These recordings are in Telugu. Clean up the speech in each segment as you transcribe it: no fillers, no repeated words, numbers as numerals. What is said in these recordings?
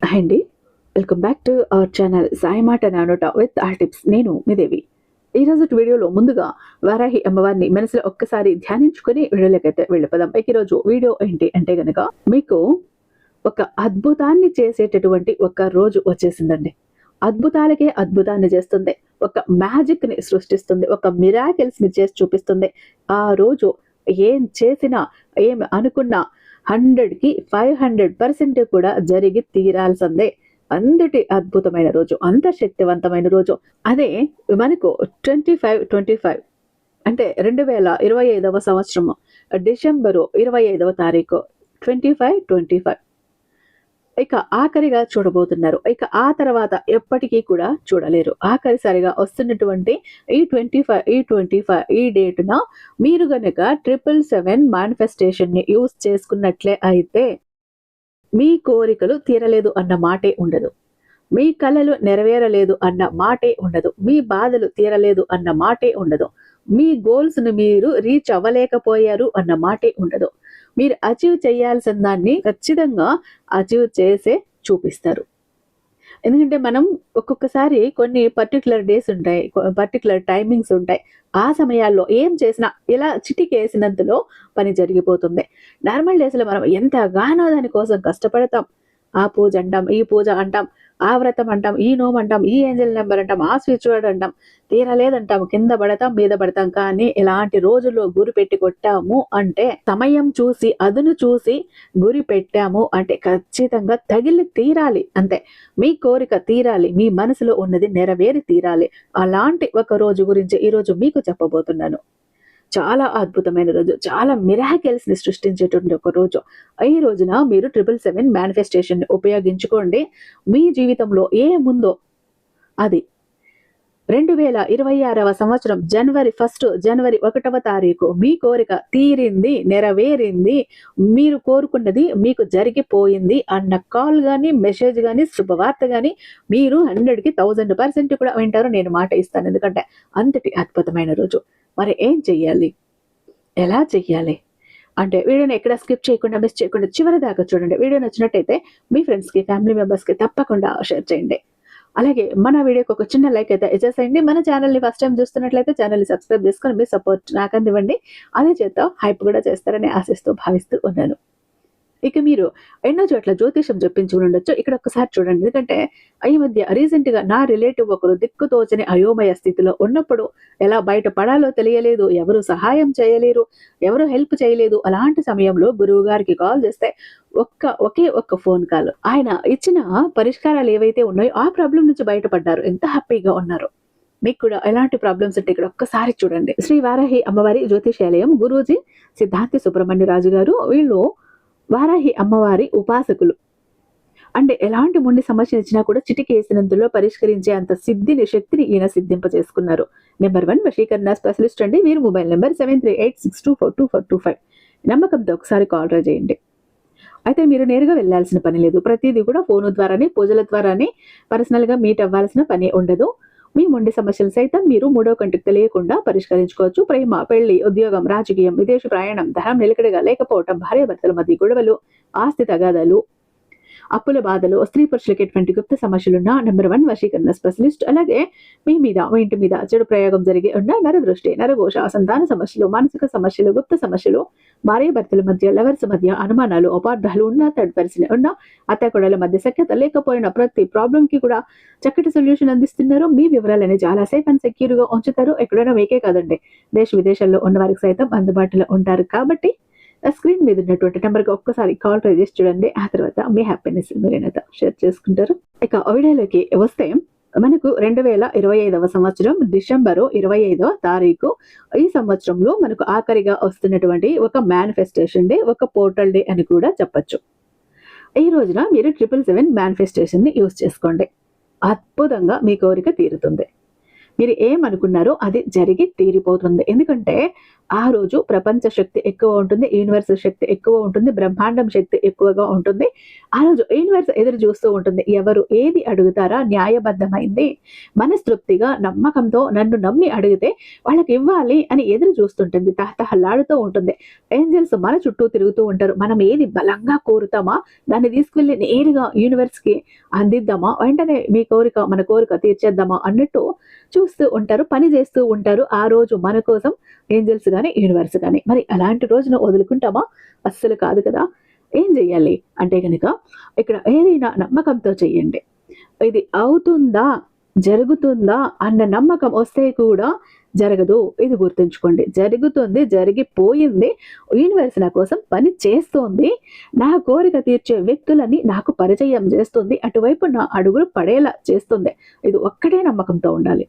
హాయ్ అండి. Welcome back to our channel Sai మాట నానోట విత్ ఆర్ టిప్స్. నేను మీ దేవి. ఈరోజు వీడియోలో ముందుగా వారాహి అమ్మవారిని మనసులో ఒక్కసారి ధ్యానించుకొని వీడియోలోకైతే వెళ్ళిపోదాం. ఈరోజు వీడియో ఏంటి అంటే గనక మీకు ఒక అద్భుతాన్ని చేసేటటువంటి ఒక రోజు వచ్చేసిందండి. అద్భుతాలకే అద్భుతాన్ని చేస్తుంది. ఒక మ్యాజిక్ ని సృష్టిస్తుంది. ఒక మిరాకిల్స్ ని చేసి చూపిస్తుంది. ఆ రోజు ఏం చేసినా ఏం అనుకున్నా 100కి 500% కూడా జరిగి తీరాల్సిందే. అంతటి అద్భుతమైన రోజు, అంత శక్తివంతమైన రోజు. అదే మనకు 25 అంటే 2025 సంవత్సరము డిసెంబరు 25వ తారీఖు 25 ఇక ఆఖరిగా చూడబోతున్నారు. ఇక ఆ తర్వాత ఎప్పటికీ కూడా చూడలేరు. ఆఖరిసారిగా వస్తున్నటువంటి ఈ 25 ఈ డేటున మీరు గనక 777 మేనిఫెస్టేషన్ ని యూజ్ చేసుకున్నట్లే అయితే మీ కోరికలు తీరలేదు అన్న మాటే ఉండదు. మీ కలలు నెరవేరలేదు అన్న మాటే ఉండదు. మీ బాధలు తీరలేదు అన్న మాటే ఉండదు. మీ గోల్స్ ను మీరు రీచ్ అవ్వలేకపోయారు అన్న మాటే ఉండదు. మీరు అచీవ్ చేయాల్సిన దాన్ని ఖచ్చితంగా అచీవ్ చేసే చూపిస్తారు. ఎందుకంటే మనం ఒక్కొక్కసారి కొన్ని పర్టికులర్ డేస్ ఉంటాయి, పర్టికులర్ టైమింగ్స్ ఉంటాయి. ఆ సమయాల్లో ఏం చేసినా ఇలా చిటికేసినంతలో పని జరిగిపోతుంది. నార్మల్ డేస్లో మనం ఎంతగానో దానికోసం కష్టపడతాం. ఆ పూజ అంటాం, ఈ పూజ అంటాం, ఆ వ్రతం అంటాం, ఈ నోమ్ అంటాం, ఈ ఏంజల్ నెంబర్ అంటాం, ఆ స్విచ్ వర్డ్ అంటాం, తీరలేదంటాం, కింద పడతాం, మీద పడతాం. కానీ ఇలాంటి రోజుల్లో గురి పెట్టి కొట్టాము అంటే, సమయం చూసి అదును చూసి గురి పెట్టాము అంటే ఖచ్చితంగా తగిలి తీరాలి. అంతే, మీ కోరిక తీరాలి, మీ మనసులో ఉన్నది నెరవేరి తీరాలి. అలాంటి ఒక రోజు గురించి ఈరోజు మీకు చెప్పబోతున్నాను. చాలా అద్భుతమైన రోజు, చాలా మిరాకిల్స్ ని సృష్టించేటువంటి ఒక రోజు. ఈ రోజున మీరు 777 మేనిఫెస్టేషన్ ని ఉపయోగించుకోండి. మీ జీవితంలో ఏముందో అది 2026వ సంవత్సరం జనవరి 1వ తారీఖు మీ కోరిక తీరింది, నెరవేరింది, మీరు కోరుకున్నది మీకు జరిగిపోయింది అన్న కాల్ గానీ, మెసేజ్ గానీ, శుభవార్త గానీ మీరు 100కి 1000% కూడా వింటారు. నేను మాట ఇస్తాను. ఎందుకంటే అంతటి అద్భుతమైన రోజు. మరి ఏం చెయ్యాలి, ఎలా చెయ్యాలి అంటే వీడియోని ఎక్కడ స్కిప్ చేయకుండా, మిస్ చేయకుండా చివరి దాకా చూడండి. వీడియో నచ్చినట్టయితే మీ ఫ్రెండ్స్కి, ఫ్యామిలీ మెంబర్స్కి తప్పకుండా షేర్ చేయండి. అలాగే మన వీడియోకి ఒక చిన్న లైక్ అయితే ఇచ్చేసేయండి. మన ఛానల్ని ఫస్ట్ టైం చూస్తున్నట్లయితే ఛానల్ని సబ్స్క్రైబ్ చేసుకొని మీ సపోర్ట్ నాకు అందివ్వండి. అదే చేత హైప్ కూడా చేస్తారని ఆశిస్తూ భావిస్తూ ఉన్నాను. ఇక మీరు ఎన్నో చోట్ల జ్యోతిషం చెప్పించి ఉండొచ్చు. ఇక్కడ ఒక్కసారి చూడండి. ఎందుకంటే ఈ మధ్య రీసెంట్ గా నా రిలేటివ్ ఒకరు దిక్కుతోచని అయోమయ స్థితిలో ఉన్నప్పుడు ఎలా బయటపడాలో తెలియలేదు, ఎవరు సహాయం చేయలేరు, ఎవరు హెల్ప్ చేయలేదు. అలాంటి సమయంలో గురువు గారికి కాల్ చేస్తే ఒకే ఒక్క ఫోన్ కాల్, ఆయన ఇచ్చిన పరిష్కారాలు ఏవైతే ఉన్నాయో ఆ ప్రాబ్లం నుంచి బయటపడ్డారు. ఎంత హ్యాపీగా ఉన్నారు. మీకు కూడా ఎలాంటి ప్రాబ్లమ్స్ ఉంటే ఇక్కడ ఒక్కసారి చూడండి. శ్రీ వారాహి అమ్మవారి జ్యోతిషాలయం గురూజీ సిద్ధాంతి సుబ్రహ్మణ్య రాజు గారు, వీళ్ళు వారాహి అమ్మవారి ఉపాసకులు. అంటే ఎలాంటి మొండి సమస్య ఇచ్చినా కూడా చిటికేసినందులో పరిష్కరించే అంత శక్తిని ఈయన సిద్ధింప చేసుకున్నారు. నెంబర్ 1 వశీకరణ స్పెషలిస్ట్ అండి. వీరు మొబైల్ నెంబర్ 7386242425. నమ్మకంతో ఒకసారి కాల్ ట్రై చేయండి. అయితే మీరు నేరుగా వెళ్లాల్సిన పని లేదు. ప్రతిదీ కూడా ఫోను ద్వారానే, పూజల ద్వారానే పర్సనల్ గా మీట్ అవ్వాల్సిన పని ఉండదు. మీ మొండి సమస్యలు సైతం మీరు మూడో కంటికి తెలియకుండా పరిష్కరించుకోవచ్చు. ప్రేమ, పెళ్లి, ఉద్యోగం, రాజకీయం, విదేశీ ప్రయాణం, ధనం నిలకడగా లేకపోవటం, భార్యాభర్తల మధ్య గొడవలు, ఆస్తి తగాదాలు, అప్పుల బాధలు, స్త్రీ పురుషులకి ఎటువంటి గుప్త సమస్యలున్నా నెంబర్ 1 వశీకరణ స్పెషలిస్ట్. అలాగే మీ ఇంటి మీద చెడు ప్రయోగం జరిగి ఉన్న నరదృష్టి, నరఘోష, సంతాన సమస్యలు, మానసిక సమస్యలు, గుప్త సమస్యలు, భార్యాభర్తల మధ్య, లవర్స్ మధ్య అనుమానాలు, అపార్థాలు ఉన్న, థర్డ్ పర్సన్ ఉన్న, అత్తకొడల మధ్య సఖ్యత లేకపోయిన ప్రతి ప్రాబ్లం కి కూడా చక్కటి సొల్యూషన్ అందిస్తున్నారు. మీ వివరాలని చాలా సేఫ్ అండ్ సెక్యూర్ గా ఉంచుతారు. ఎక్కడైనా మీకే కాదండి, దేశ విదేశాల్లో ఉన్న వారికి సైతం అందుబాటులో ఉంటారు. కాబట్టి స్క్రీన్ మీద ఉన్నటువంటి నెంబర్కి ఒక్కసారి కాల్ ట్రై చేసి చూడండి. ఆ తర్వాత మీ హ్యాపీనెస్ మీరేనైతే షేర్ చేసుకుంటారు. ఇక వీడియోలోకి వస్తే మనకు 2025వ సంవత్సరం డిసెంబరు 25వ తారీఖు ఈ సంవత్సరంలో మనకు ఆఖరిగా వస్తున్నటువంటి ఒక మేనిఫెస్టేషన్ డే, ఒక పోర్టల్ డే అని కూడా చెప్పచ్చు. ఈ రోజున మీరు 777 మేనిఫెస్టేషన్ ని యూజ్ చేసుకోండి. అద్భుతంగా మీ కోరిక తీరుతుంది. మీరు ఏమనుకున్నారో అది జరిగి తీరిపోతుంది. ఎందుకంటే ఆ రోజు ప్రపంచ శక్తి ఎక్కువ ఉంటుంది, యూనివర్స్ శక్తి ఎక్కువ ఉంటుంది, బ్రహ్మాండం శక్తి ఎక్కువగా ఉంటుంది. ఆ రోజు యూనివర్స్ ఎదురు చూస్తూ ఉంటుంది. ఎవరు ఏది అడుగుతారా న్యాయబద్ధమైంది, మనస్తృప్తిగా, నమ్మకంతో నన్ను నమ్మి అడిగితే వాళ్ళకి ఇవ్వాలి అని ఎదురు చూస్తుంటుంది. తహతహలాడుతూ ఉంటుంది. ఏంజెల్స్ మన చుట్టూ తిరుగుతూ ఉంటారు. మనం ఏది బలంగా కోరుతామా దాన్ని తీసుకెళ్ళి నేరుగా యూనివర్స్‌కి అందిద్దామా, వెంటనే మీ కోరిక మన కోరిక తీర్చేద్దామా అన్నట్టు చూస్తూ ఉంటారు. పని చేస్తూ ఉంటారు. ఆ రోజు మన కోసం ఏంజెల్స్ గాని, యూనివర్స్ గాని. మరి అలాంటి రోజున వదులుకుంటామా? అస్సలు కాదు కదా! ఏం జేయాలి అంటే గనక ఇక్కడ ఏదైనా నమ్మకంతో చెయ్యండి. ఇది అవుతుందా? జరుగుతుందా? అన్న నమ్మకం వస్తే కూడా జరగదు. ఇది గుర్తుంచుకోండి. జరుగుతుంది, జరిగిపోయింది. యూనివర్స్ నా కోసం పని చేస్తోంది. నా కోరిక తీర్చే వ్యక్తులని నాకు పరిచయం చేస్తుంది. అటువైపు నా అడుగులు పడేలా చేస్తుంది. ఇది ఒక్కటే నమ్మకంతో ఉండాలి.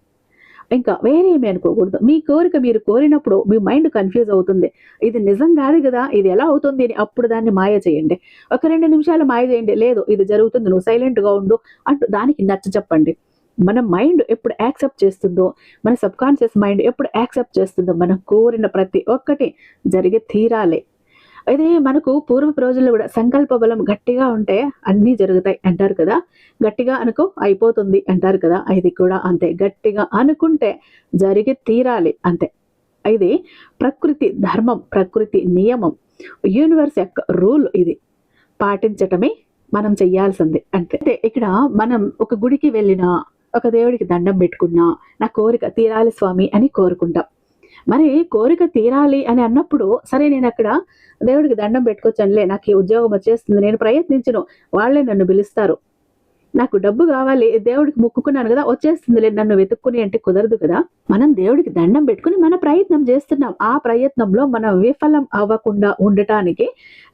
ఇంకా వేరేమి అనుకోకూడదు. మీ కోరిక మీరు కోరినప్పుడు మీ మైండ్ కన్‌ఫ్యూజ్ అవుతుంది. ఇది నిజం కాదు గదా! ఇది ఎలా అవుతుంది అని అప్పుడు దాన్ని మాయ చేయండి. ఒక 2 నిమిషాలు మాయ చేయండి. లేదు ఇది జరుగుతుంది నువ్వు సైలెంట్‌గా ఉండు అంటూ దానికి నచ్చచెప్పండి. మన మైండ్ ఎప్పుడు యాక్సెప్ట్ చేస్తుందో, మన సబ్‌కాన్షియస్ మైండ్ ఎప్పుడు యాక్సెప్ట్ చేస్తుందో, మనం కోరిన ప్రతి ఒక్కటి జరిగి తీరాలి. అదే మనకు పూర్వపు రోజుల్లో గూడా సంకల్ప బలం గట్టిగా ఉంటే అన్నీ జరుగుతాయి అంటారు కదా! గట్టిగా అనుకో అయిపోతుంది అంటారు కదా! ఇది కూడా అంతే. గట్టిగా అనుకుంటే జరిగి తీరాలి అంతే. ఇది ప్రకృతి ధర్మం, ప్రకృతి నియమం, యూనివర్స్ యొక్క రూల్ ఇది. పాటించటమే మనం చెయ్యాల్సింది అంతే. అంటే ఇక్కడ మనం ఒక గుడికి వెళ్ళినా, ఒక దేవుడికి దండం పెట్టుకున్నా, నా కోరిక తీరాలి స్వామి అని కోరుకుంటాం. మరి కోరిక తీరాలి అని అన్నప్పుడు సరే నేనక్కడ దేవుడికి దండం పెట్టుకొచ్చానులే, నాకు ఈ ఉద్యోగం వచ్చేస్తుంది, నేను ప్రయత్నించను, వాళ్ళే నన్ను పిలుస్తారు. నాకు డబ్బు కావాలి, దేవుడికి మొక్కుకున్నాను కదా వచ్చేస్తుందిలే నన్ను వెతుక్కుని అంటే కుదరదు కదా! మనం దేవుడికి దండం పెట్టుకొని మన ప్రయత్నం చేస్తున్నాం. ఆ ప్రయత్నంలో మనం విఫలం అవ్వకుండా ఉండటానికి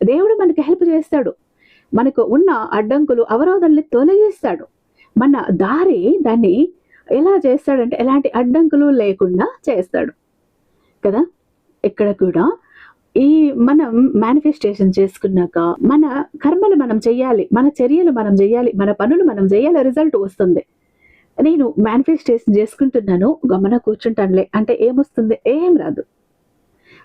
దేవుడు మనకి హెల్ప్ చేస్తాడు. మనకు ఉన్న అడ్డంకులు, అవరోధాల్ని తొలగిస్తాడు. మన దారి దాన్ని ఎలా చేస్తాడంటే ఎలాంటి అడ్డంకులు లేకుండా చేస్తాడు కదా! ఇక్కడ కూడా ఈ మనం మేనిఫెస్టేషన్ చేసుకున్నాక మన కర్మలు మనం చెయ్యాలి, మన చర్యలు మనం చెయ్యాలి, మన పనులు మనం చెయ్యాలి, రిజల్ట్ వస్తుంది. నేను మేనిఫెస్టేషన్ చేసుకుంటున్నాను గమ్మున కూర్చుంటానులే అంటే ఏమొస్తుంది? ఏం రాదు.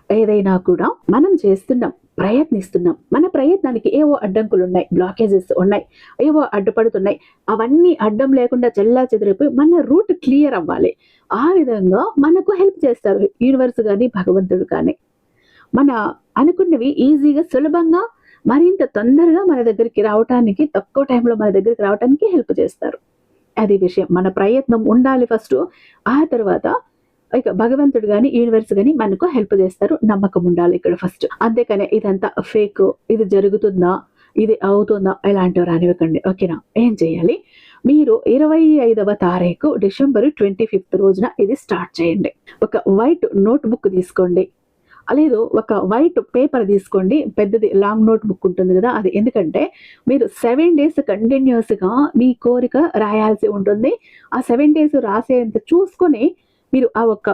ఏదైనా కూడా మనం చేస్తున్నాం, ప్రయత్నిస్తున్నాం. మన ప్రయత్నానికి ఏవో అడ్డంకులున్నాయి, బ్లాకేజెస్ ఉన్నాయి, ఏవో అడ్డుపడుతున్నాయి. అవన్నీ అడ్డం లేకుండా చెల్లాచెదిరిపోయి మన రూట్ క్లియర్ అవ్వాలి. ఆ విధంగా మనకు హెల్ప్ చేస్తారు యూనివర్స్ గాని, భగవంతుడు కానీ. మన అనుకున్నవి ఈజీగా, సులభంగా, మరింత తొందరగా మన దగ్గరికి రావటానికి, తక్కువ టైంలో మన దగ్గరికి రావటానికి హెల్ప్ చేస్తారు. అది విషయం. మన ప్రయత్నం ఉండాలి ఫస్టు. ఆ తర్వాత ఇక భగవంతుడు గాని, యూనివర్స్ గాని మనకు హెల్ప్ చేస్తారు. నమ్మకం ఉండాలి ఇక్కడ ఫస్ట్. అంతేకాని ఇదంతా ఫేకు, ఇది జరుగుతుందా, ఇది అవుతుందా ఇలాంటివి రానివ్వకండి. ఓకేనా? ఏం చేయాలి? మీరు 25వ తారీఖు డిసెంబర్ 25th రోజున ఇది స్టార్ట్ చేయండి. ఒక వైట్ నోట్ బుక్ తీసుకోండి. లేదు ఒక వైట్ పేపర్ తీసుకోండి. పెద్దది లాంగ్ నోట్ బుక్ ఉంటుంది కదా అది. ఎందుకంటే మీరు 7 డేస్ కంటిన్యూస్‌గా మీ కోరిక రాయాల్సి ఉంటుంది. ఆ 7 డేస్ రాసేంత చూసుకొని మీరు ఆ ఒక్క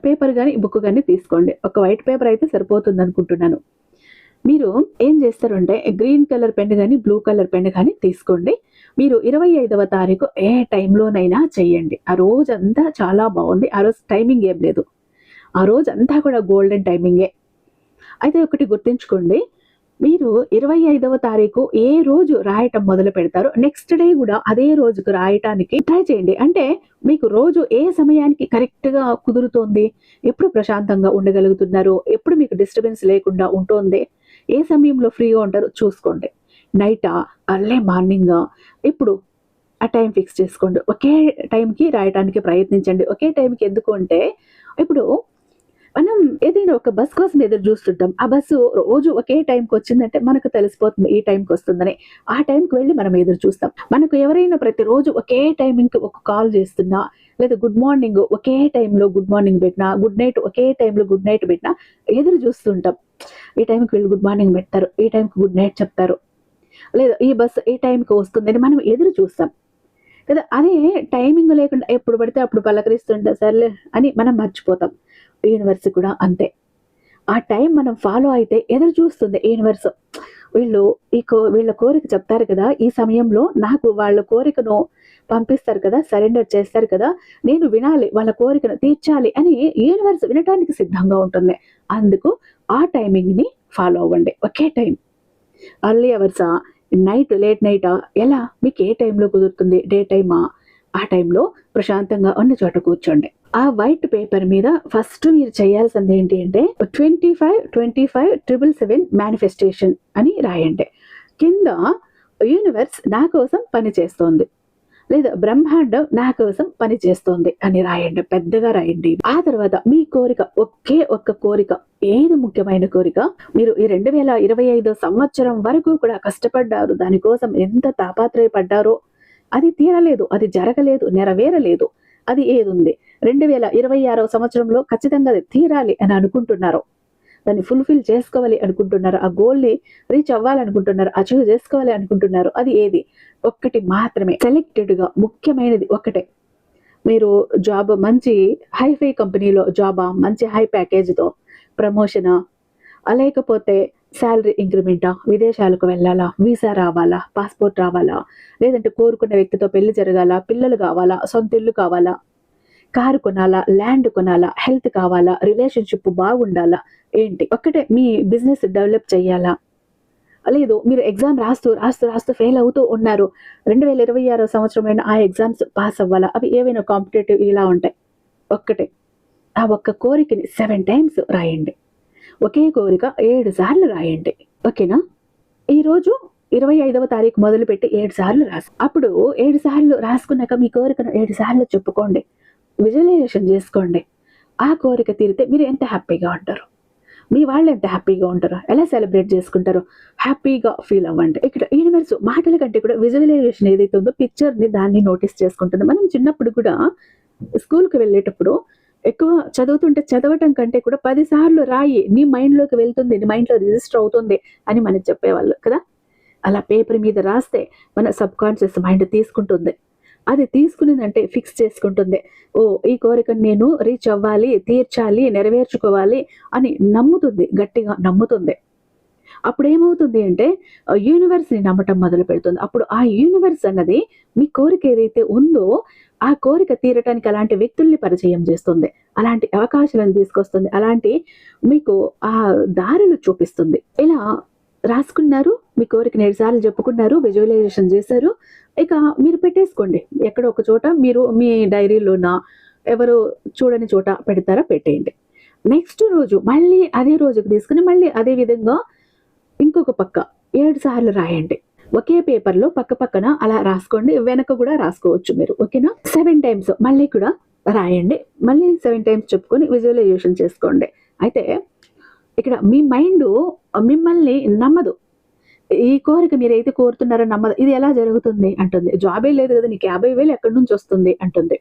పేపర్ గాని, బుక్ గాని తీసుకోండి. ఒక వైట్ పేపర్ అయితే సరిపోతుందనుకుంటున్నాను. మీరు ఏం చేస్తారంటే గ్రీన్ కలర్ పెన్ గాని, బ్లూ కలర్ పెన్ గాని తీసుకోండి. మీరు 25వ తారీఖు ఏ టైంలోనైనా చేయండి. ఆ రోజంతా చాలా బాగుంది. ఆ రోజు టైమింగ్ ఏం లేదు. ఆ రోజంతా కూడా గోల్డెన్ టైమింగే. అయితే ఒకటి గుర్తుంచుకోండి. మీరు 25వ తారీఖు ఏ రోజు రాయటం మొదలు పెడతారో నెక్స్ట్ డే కూడా అదే రోజుకు రాయటానికి ట్రై చేయండి. అంటే మీకు రోజు ఏ సమయానికి కరెక్ట్‌గా కుదురుతోంది, ఎప్పుడు ప్రశాంతంగా ఉండగలుగుతున్నారు, ఎప్పుడు మీకు డిస్టర్బెన్స్ లేకుండా ఉంటోంది, ఏ సమయంలో ఫ్రీగా ఉంటారో చూసుకోండి. నైటా, అర్లీ మార్నింగా, ఇప్పుడు ఆ టైం ఫిక్స్ చేసుకోండి. ఒకే టైంకి రాయటానికి ప్రయత్నించండి. ఒకే టైంకి ఎందుకు అంటే ఇప్పుడు మనం ఏదైనా ఒక బస్ కోసం ఎదురు చూస్తుంటాం. ఆ బస్సు రోజు ఒకే టైంకి వచ్చిందంటే మనకు తెలిసిపోతుంది ఈ టైంకి వస్తుందని. ఆ టైంకి వెళ్ళి మనం ఎదురు చూస్తాం. మనకు ఎవరైనా ప్రతిరోజు ఒకే టైమింగ్‌కి ఒక కాల్ చేస్తున్నా, లేదా గుడ్ మార్నింగ్ ఒకే టైంలో గుడ్ మార్నింగ్ పెట్టినా, గుడ్ నైట్ ఒకే టైంలో గుడ్ నైట్ పెట్టినా ఎదురు చూస్తుంటాం. ఈ టైంకి వీళ్ళు గుడ్ మార్నింగ్ పెడతారు, ఈ టైంకి గుడ్ నైట్ చెప్తారు, లేదా ఈ బస్సు ఈ టైంకి వస్తుందని మనం ఎదురు చూస్తాం కదా! అదే టైమింగ్ లేకుండా ఎప్పుడు పడితే అప్పుడు పలకరిస్తుంటే సర్లే అని మనం మర్చిపోతాం. యూనివర్స్ కూడా అంతే. ఆ టైం మనం ఫాలో అయితే ఎదురు చూస్తుంది యూనివర్స్. వీళ్ళు వీళ్ళ కోరిక చెప్తారు కదా! ఈ సమయంలో నాకు వాళ్ళ కోరికను పంపిస్తారు కదా, సరెండర్ చేస్తారు కదా, నేను వినాలి, వాళ్ళ కోరికను తీర్చాలి అని యూనివర్స్ వినటానికి సిద్ధంగా ఉంటుంది. అందుకు ఆ టైమింగ్ని ఫాలో అవ్వండి. ఒకే టైం, అర్లీ అవర్సా, నైట్ లేట్ నైటా, ఎలా మీకు ఏ టైంలో కుదురుతుంది, డే టైమా, ఆ టైంలో ప్రశాంతంగా ఉన్న చోట కూర్చోండి. ఆ వైట్ పేపర్ మీద ఫస్ట్ మీరు చేయాల్సింది ఏంటి అంటే 25 మేనిఫెస్టేషన్ అని రాయండి. కింద యూనివర్స్ నా కోసం పని చేస్తోంది, లేదా బ్రహ్మాండం నా కోసం పని చేస్తోంది అని రాయండి, పెద్దగా రాయండి. ఆ తర్వాత మీ కోరిక, ఒకే ఒక్క కోరిక, ఏది ముఖ్యమైన కోరిక, మీరు ఈ 2025 సంవత్సరం వరకు కూడా కష్టపడ్డారు, దానికోసం ఎంత తాపత్రయపడ్డారో అది తీరలేదు, అది జరగలేదు, నెరవేరలేదు, అది ఏదుంది 2026 సంవత్సరంలో ఖచ్చితంగా అది తీరాలి అని అనుకుంటున్నారు, దాన్ని ఫుల్ఫిల్ చేసుకోవాలి అనుకుంటున్నారు, ఆ గోల్ని రీచ్ అవ్వాలనుకుంటున్నారు, అచీవ్ చేసుకోవాలి అనుకుంటున్నారు, అది ఏది, ఒక్కటి మాత్రమే, సెలెక్టెడ్గా ముఖ్యమైనది ఒకటే. మీరు జాబ్ మంచి హైఫై కంపెనీలో జాబా, మంచి హై ప్యాకేజ్తో ప్రమోషనా, లేకపోతే శాలరీ ఇంక్రిమెంటా, విదేశాలకు వెళ్ళాలా, వీసా రావాలా, పాస్పోర్ట్ రావాలా, లేదంటే కోరుకున్న వ్యక్తితో పెళ్లి జరగాల, పిల్లలు కావాలా, సొంత ఇల్లు కావాలా, కారు కొనాలా, ల్యాండ్ కొనాలా, హెల్త్ కావాలా, రిలేషన్షిప్ బాగుండాలా, ఏంటి, ఒక్కటే, మీ బిజినెస్ డెవలప్ చేయాలా, లేదు మీరు ఎగ్జామ్ రాస్తూ రాస్తూ రాస్తూ ఫెయిల్ అవుతూ ఉన్నారు, 2026 సంవత్సరమైన ఆ ఎగ్జామ్స్ పాస్ అవ్వాలా, అవి ఏవైనా కాంపిటేటివ్ ఇలా ఉంటాయి, ఒక్కటే. ఆ ఒక్క కోరికని 7 టైమ్స్ రాయండి. ఒకే కోరిక 7 సార్లు రాయండి. ఓకేనా? ఈరోజు 25వ తారీఖు మొదలుపెట్టి 7 సార్లు అప్పుడు 7 సార్లు రాసుకున్నాక మీ కోరికను 7 సార్లు చెప్పుకోండి, విజువలైజేషన్ చేసుకోండి. ఆ కోరిక తీరితే మీరు ఎంత హ్యాపీగా ఉంటారు, మీ వాళ్ళు ఎంత హ్యాపీగా ఉంటారో, ఎలా సెలబ్రేట్ చేసుకుంటారో హ్యాపీగా ఫీల్ అవ్వండి. ఇక్కడ యూనివర్స్ మాటల కంటే కూడా విజువలైజేషన్ ఏదైతే ఉందో పిక్చర్ని, దాన్ని నోటీస్ చేసుకుంటుంది. మనం చిన్నప్పుడు కూడా స్కూల్కి వెళ్ళేటప్పుడు ఎక్కువ చదువుతుంటే చదవటం కంటే కూడా 10 సార్లు రాయి, నీ మైండ్లోకి వెళ్తుంది, నీ మైండ్లో రిజిస్టర్ అవుతుంది అని మనకి చెప్పేవాళ్ళు కదా. అలా పేపర్ మీద రాస్తే మన సబ్ కాన్షియస్ మైండ్ తీసుకుంటుంది, అది తీసుకునేదంటే ఫిక్స్ చేసుకుంటుంది. ఓ, ఈ కోరికను నేను రీచ్ అవ్వాలి, తీర్చాలి, నెరవేర్చుకోవాలి అని నమ్ముతుంది, గట్టిగా నమ్ముతుంది. అప్పుడు ఏమవుతుంది అంటే యూనివర్స్ని నమ్మటం మొదలు పెడుతుంది. అప్పుడు ఆ యూనివర్స్ అన్నది మీ కోరిక ఏదైతే ఉందో ఆ కోరిక తీరటానికి అలాంటి వ్యక్తుల్ని పరిచయం చేస్తుంది, అలాంటి అవకాశాలను తీసుకొస్తుంది, అలాంటి మీకు ఆ దారులు చూపిస్తుంది. ఇలా రాసుకున్నారు, మీ కోరికను 7 సార్లు చెప్పుకున్నారు, విజువలైజేషన్ చేశారు, ఇక మీరు పెట్టేసుకోండి ఎక్కడో ఒక చోట, మీరు మీ డైరీలోన ఎవరు చూడని చోట పెడతారా పెట్టేయండి. నెక్స్ట్ రోజు మళ్ళీ అదే రోజుకు తీసుకుని మళ్ళీ అదే విధంగా ఇంకొక పక్క 7 సార్లు రాయండి. ఒకే పేపర్లో పక్క పక్కన అలా రాసుకోండి, వెనక కూడా రాసుకోవచ్చు మీరు. ఓకేనా? 7 టైమ్స్ మళ్ళీ కూడా రాయండి, మళ్ళీ 7 టైమ్స్ చెప్పుకొని విజువలైజేషన్ చేసుకోండి. అయితే ఇక్కడ మీ మైండ్ మిమ్మల్ని నమ్మదు, ఈ కోరిక మీరైతే కోరుతున్నారో నమ్మదు. ఇది ఎలా జరుగుతుంది అంటుంది, జాబే లేదు కదా నీకు 50,000 ఎక్కడి నుంచి వస్తుంది అంటుంది,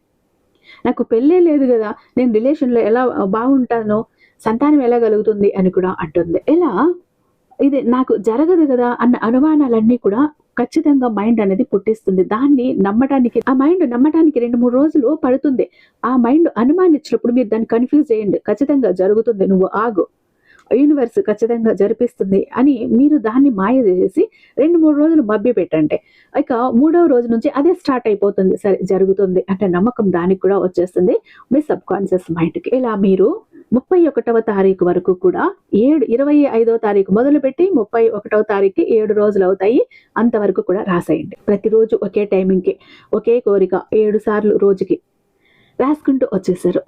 నాకు పెళ్ళే లేదు కదా నేను రిలేషన్లో ఎలా బాగుంటానో, సంతానం ఎలా కలుగుతుంది అని కూడా అంటుంది. ఇలా ఇది నాకు జరగదు కదా అన్న అనుమానాలన్నీ కూడా ఖచ్చితంగా మైండ్ అనేది పుట్టిస్తుంది. దాన్ని నమ్మటానికి, ఆ మైండ్ నమ్మటానికి 2-3 రోజులు పడుతుంది. ఆ మైండ్ అనుమానించినప్పుడు మీరు దాన్ని కన్ఫ్యూజ్ చేయండి, ఖచ్చితంగా జరుగుతుంది, నువ్వు ఆగు, యూనివర్స్ ఖచ్చితంగా జరిపిస్తుంది అని మీరు దాన్ని మాయ చేసి 2-3 రోజులు మభ్య పెట్టండి. ఇక 3వ రోజు నుంచి అదే స్టార్ట్ అయిపోతుంది, సరే జరుగుతుంది అంటే నమ్మకం దానికి కూడా వచ్చేస్తుంది మీ సబ్ కాన్షియస్ మైండ్కి. ఇలా మీరు 31వ తారీఖు వరకు కూడా 25వ తారీఖు మొదలుపెట్టి 31వ తారీఖుకి 7 రోజులు అవుతాయి, అంతవరకు కూడా రాసేయండి. ప్రతిరోజు ఒకే టైమింగ్కి ఒకే కోరిక 7 సార్లు రోజుకి రాసుకుంటూ వచ్చేసారు.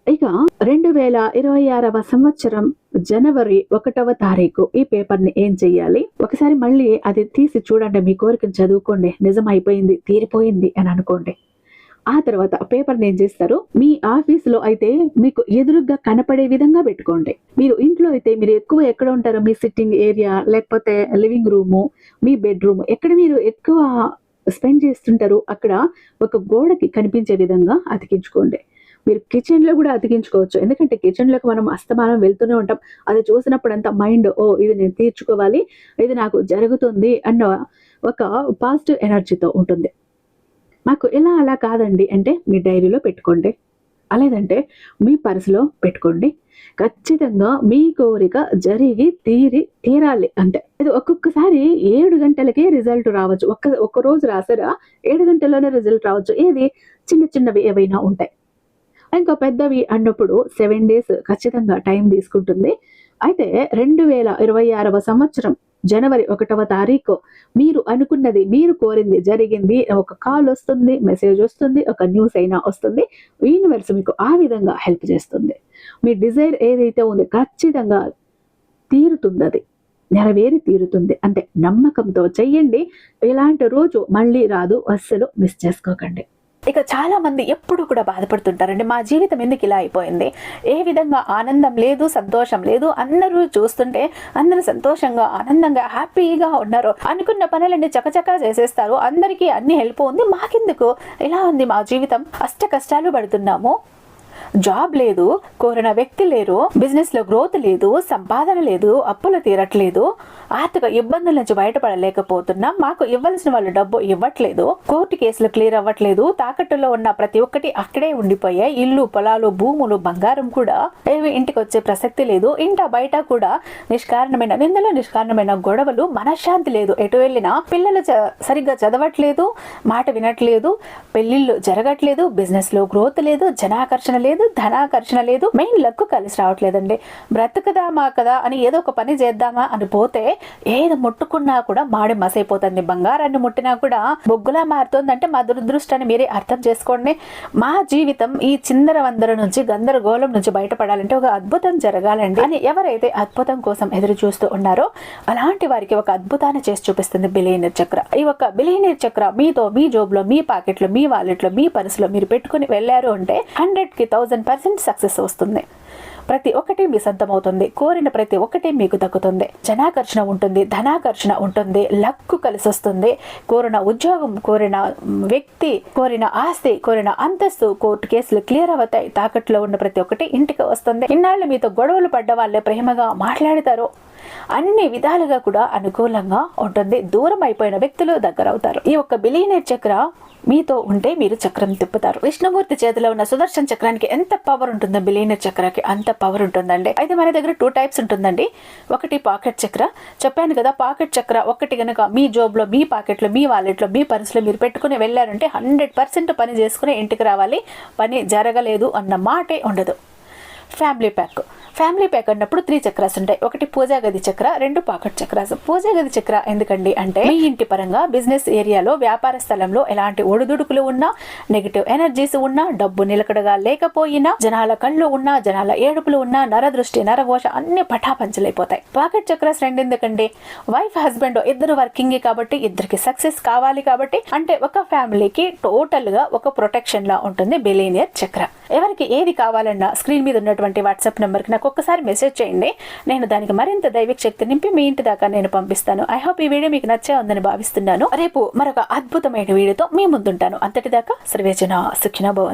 ఇక 2026వ సంవత్సరం జనవరి 1వ తారీఖు ఈ పేపర్ని ఏం చెయ్యాలి, ఒకసారి మళ్ళీ అది తీసి చూడండి, మీ కోరికను చదువుకోండి, నిజం అయిపోయింది, తీరిపోయింది అని అనుకోండి. ఆ తర్వాత పేపర్ని ఏం చేస్తారు, మీ ఆఫీసులో అయితే మీకు ఎదురుగా కనపడే విధంగా పెట్టుకోండి. మీరు ఇంట్లో అయితే మీరు ఎక్కువ ఎక్కడ ఉంటారో, మీ సిట్టింగ్ ఏరియా, లేకపోతే లివింగ్ రూము, మీ బెడ్రూమ్, ఎక్కడ మీరు ఎక్కువ స్పెండ్ చేస్తుంటారో అక్కడ ఒక గోడకి కనిపించే విధంగా అతికించుకోండి. మీరు కిచెన్లో కూడా అతికించుకోవచ్చు, ఎందుకంటే కిచెన్లోకి మనం అస్తమానం వెళ్తూనే ఉంటాం, అది చూసినప్పుడు అంతా మైండ్ ఓ ఇది నేను తీర్చుకోవాలి, ఇది నాకు జరుగుతుంది అన్న ఒక పాజిటివ్ ఎనర్జీతో ఉంటుంది. మాకు ఎలా అలా కాదండి అంటే మీ డైరీలో పెట్టుకోండి, లేదంటే మీ పర్సులో పెట్టుకోండి. ఖచ్చితంగా మీ కోరిక జరిగి తీరాలి అంతే. ఇది ఒక్కొక్కసారి 7 గంటలకే రిజల్ట్ రావచ్చు. ఒక్క రోజు రాసారా 7 గంటల్లోనే రిజల్ట్ రావచ్చు. ఏది చిన్నవి ఏవైనా ఉంటాయి. ఇంకా పెద్దవి అన్నప్పుడు 7 డేస్ ఖచ్చితంగా టైం తీసుకుంటుంది. అయితే 2026వ సంవత్సరం జనవరి 1వ తారీఖు మీరు అనుకున్నది, మీరు కోరింది జరిగింది. ఒక కాల్ వస్తుంది, మెసేజ్ వస్తుంది, ఒక న్యూస్ అయినా వస్తుంది. యూనివర్స్ మీకు ఆ విధంగా హెల్ప్ చేస్తుంది. మీ డిజైర్ ఏదైతే ఉందో ఖచ్చితంగా తీరుతుంది, అది నెరవేరి తీరుతుంది. అంటే నమ్మకంతో చెయ్యండి. ఇలాంటి రోజు మళ్ళీ రాదు, అస్సలు మిస్ చేసుకోకండి. ఇక చాలా మంది ఎప్పుడు కూడా బాధపడుతుంటారండి, మా జీవితం ఎందుకు ఇలా అయిపోయింది, ఏ విధంగా ఆనందం లేదు, సంతోషం లేదు, అందరూ చూస్తుంటే అందరూ సంతోషంగా ఆనందంగా హ్యాపీగా ఉన్నారు, అనుకున్న పనులన్నీ చకచకా చేసేస్తారు, అందరికీ అన్ని హెల్ప్ ఉంది, మాకెందుకు ఇలా ఉంది మా జీవితం, అష్ట కష్టాలు పడుతున్నాము, జాబ్ లేదు, కోరిన వ్యక్తి లేరు, బిజినెస్ లో గ్రోత్ లేదు, సంపాదన లేదు, అప్పులు తీరట్లేదు, ఆర్థిక ఇబ్బందుల నుంచి బయటపడలేకపోతున్నాం, మాకు ఇవ్వాల్సిన వాళ్ళు డబ్బు ఇవ్వట్లేదు, కోర్టు కేసులు క్లియర్ అవ్వట్లేదు, తాకట్టులో ఉన్న ప్రతి ఒక్కటి అక్కడే ఉండిపోయాయి, ఇల్లు, పొలాలు, భూములు, బంగారం కూడా ఏవి ఇంటికి వచ్చే ప్రసక్తి లేదు, ఇంట బయట కూడా నిష్కారణమైన నిందలు, నిష్కారణమైన గొడవలు, మనశ్శాంతి లేదు, ఎటు వెళ్ళినా పిల్లలు సరిగ్గా చదవట్లేదు, మాట వినట్లేదు, పెళ్లిళ్ళు జరగట్లేదు, బిజినెస్ లో గ్రోత్ లేదు, జనాకర్షణ లేదు, ధనాకర్షణ లేదు, మెయిన్ లక్ కలిసి రావట్లేదండి. బ్రతుకుదామా కదా అని ఏదో ఒక పని చేద్దామా అని పోతే ఏది ముట్టుకున్నా కూడా మాడి మసైపోతుంది, బంగారాన్ని ముట్టినా కూడా బొగ్గులా మారుతుందంటే మా దురదృష్టాన్ని మీరే అర్థం చేసుకోండి. మా జీవితం ఈ చిందర వందర నుంచి, గందరగోళం నుంచి బయటపడాలంటే ఒక అద్భుతం జరగాలండి అని ఎవరైతే అద్భుతం కోసం ఎదురు చూస్తూ ఉన్నారో అలాంటి వారికి ఒక అద్భుతాన్ని చేసి చూపిస్తుంది బిలియనీర్ చక్ర. ఈ ఒక బిలియనీర్ చక్ర మీతో, మీ జోబులో, మీ పాకెట్లో, మీ వాలెట్లో, మీ పర్సులో మీరు పెట్టుకుని వెళ్ళారు అంటే 100కి 1000% సక్సెస్ వస్తుంది. ప్రతి ఒక్కటి మీ సొంతం అవుతుంది, కోరిన ప్రతి ఒక్కటి మీకు దక్కుతుంది, జనాకర్షణ ఉంటుంది, ధనాకర్షణ ఉంటుంది, లక్కు కలిసి వస్తుంది, కోరిన ఉద్యోగం, కోరిన వ్యక్తి, కోరిన ఆస్తి, కోరిన అంతస్తు, కోర్టు కేసులు క్లియర్ అవుతాయి, తాకట్లో ఉన్న ప్రతి ఒక్కటి ఇంటికి వస్తుంది. ఇన్నాళ్ళు మీతో గొడవలు పడ్డ వాళ్ళే ప్రేమగా మాట్లాడతారు, అన్ని విధాలుగా కూడా అనుకూలంగా ఉంటుంది, దూరం అయిపోయిన వ్యక్తులు దగ్గర అవుతారు. ఈ ఒక్క బిలియనీర్ చక్ర మీతో ఉంటే మీరు చక్రం తిప్పుతారు. విష్ణుమూర్తి చేతిలో ఉన్న సుదర్శన చక్రానికి ఎంత పవర్ ఉంటుందో బిలియనీర్ చక్రానికి అంత పవర్ ఉంటుందండి. అయితే మన దగ్గర 2 టైప్స్ ఉంటుందండి. ఒకటి పాకెట్ చక్ర, చెప్పాను కదా, పాకెట్ చక్ర ఒకటి గనక మీ జోబులో, మీ పాకెట్లో, మీ వాలెట్లో, మీ పర్సులో మీరు పెట్టుకుని వెళ్ళారంటే 100% పని చేసుకుని ఇంటికి రావాలి, పని జరగలేదు అన్న మాటే ఉండదు. ఫ్యామిలీ ప్యాక్ అన్నప్పుడు 3 చక్రాస్ ఉంటాయి. ఒకటి పూజా గది చక్ర, 2 పాకెట్ చక్రాస్. పూజా గది చక్ర ఎందుకండి అంటే మీ ఇంటి పరంగా, బిజినెస్ ఏరియాలో, వ్యాపార స్థలంలో ఎలాంటి ఒడిదుడుకులు ఉన్నా, నెగిటివ్ ఎనర్జీస్ ఉన్నా, డబ్బు నిలకడగా లేకపోయినా, జనాల కళ్ళు ఉన్నా, జనాల ఏడుపులు ఉన్నా, నరదృష్టి, నరఘోష అన్ని పటాపంచలైపోతాయి. పాకెట్ చక్రాస్ 2 ఎందుకండి, వైఫ్ హస్బెండ్ ఇద్దరు వర్కింగ్ కాబట్టి, ఇద్దరికి సక్సెస్ కావాలి కాబట్టి, అంటే ఒక ఫ్యామిలీకి టోటల్ గా ఒక ప్రొటెక్షన్ లా ఉంటుంది బిలియనీర్ చక్ర. ఎవరికి ఏది కావాలన్నా స్క్రీన్ మీద ఉన్నటువంటి వాట్సాప్ నెంబర్కి నాకు ఒక్కసారి మెసేజ్ చేయండి, నేను దానికి మరింత దైవిక శక్తి నింపి మీ ఇంటి దాకా నేను పంపిస్తాను. ఐ హోప్ ఈ వీడియో మీకు నచ్చే ఉందని భావిస్తున్నాను. రేపు మరొక అద్భుతమైన వీడియోతో మీ ముందుంటాను. అంతటిదాకా సర్వేజన సుఖినో భవంతు.